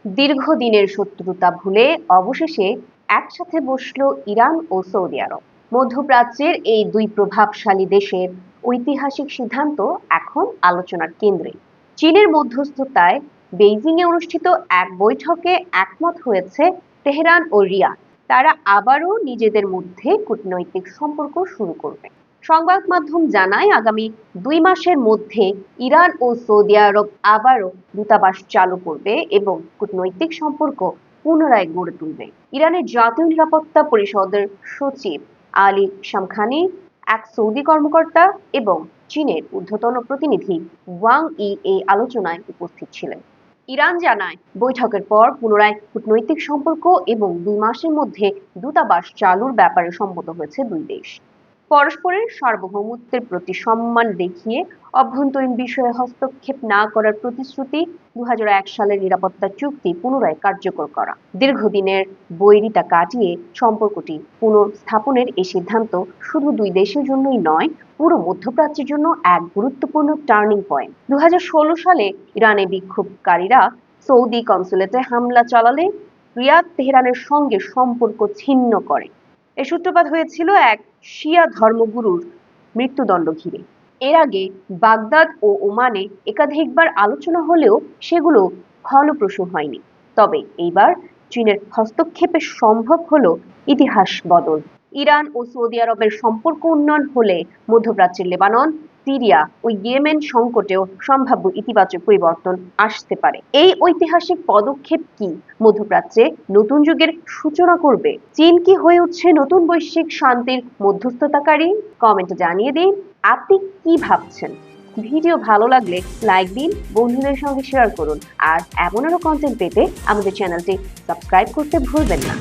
দীর্ঘদিনের শত্রুতা ভুলে অবশেষে একসাথে বসল ইরান ও সৌদি আরব। মধ্যপ্রাচ্যের এই দুই প্রভাবশালী দেশের ঐতিহাসিক সিদ্ধান্ত এখন আলোচনার কেন্দ্রে। চীনের মধ্যস্থতায় বেইজিংয়ে অনুষ্ঠিত এক বৈঠকে একমত হয়েছে তেহরান ও রিয়াদ। তারা আবারও নিজেদের মধ্যে কূটনৈতিক সম্পর্ক শুরু করবে। সংবাদ মাধ্যম জানায় আগামী 2 মাসের মধ্যে ইরান ও সৌদি আরব আবারও দূতাবাস চালু করবে এবং কূটনৈতিক সম্পর্ক পুনরায় গড়ে তুলবে। ইরানের জাতীয় নিরাপত্তা পরিষদের সচিব আলী শামখানি, এক সৌদি কর্মকর্তা এবং চীনের ঊর্ধ্বতন প্রতিনিধি ওয়াং ই এই আলোচনায় উপস্থিত ছিলেন। ইরান জানায় বৈঠকের পর পুনরায় কূটনৈতিক সম্পর্ক এবং 2 মাসের মধ্যে দূতাবাস চালুর ব্যাপারে সম্মত হয়েছে দুই দেশ। পরস্পরের সার্বভৌমত্বের প্রতি সম্মান দেখিয়ে অভ্যন্তরীণ বিষয়ে হস্তক্ষেপ না করার প্রতিশ্রুতি, 2001 সালের নিরাপত্তা চুক্তি পুনরায় কার্যকর করা, দীর্ঘদিনের বৈরিতা কাটিয়ে সম্পর্কটি পুনঃস্থাপনের এই সিদ্ধান্ত শুধু দুই দেশের জন্যই নয়, পুরো মধ্যপ্রাচ্যের জন্য এক গুরুত্বপূর্ণ টার্নিং পয়েন্ট। 2016 সালে ইরানে বিক্ষোভকারীরা সৌদি কনসুলেটে হামলা চালালে রিয়াদ তেহরানের সঙ্গে সম্পর্ক ছিন্ন করে। এর সূত্রপাত হয়েছিল এক শিয়া ধর্মগুরুর মৃত্যুদণ্ড ঘিরে। এর আগে বাগদাদ ও ওমানে একাধিকবার আলোচনা হলেও সেগুলো ফলপ্রসূ হয়নি। তবে এইবার চীনের হস্তক্ষেপে সম্ভব হলো ইতিহাস বদল। ইরান ও সৌদি আরবের সম্পর্ক উন্নয়ন হলে মধ্যপ্রাচ্যের লেবানন, সিরিয়া ও ইয়েমেন সংকটেও সম্ভাব্য ইতিবাচক পরিবর্তন আসতে পারে। এই ঐতিহাসিক পদক্ষেপ কি মধ্যপ্রাচ্যে নতুন যুগের সূচনা করবে? চীন কি হয়ে উঠছে নতুন বৈশ্বিক শান্তির মধ্যস্থতাকারী? কমেন্টে জানিয়ে দিন আপনি কি ভাবছেন। ভিডিও ভালো লাগলে লাইক দিন, বন্ধুদের সঙ্গে শেয়ার করুন আর এমন আরো কন্টেন্ট পেতে আমাদের চ্যানেলটি সাবস্ক্রাইব করতে ভুলবেন না।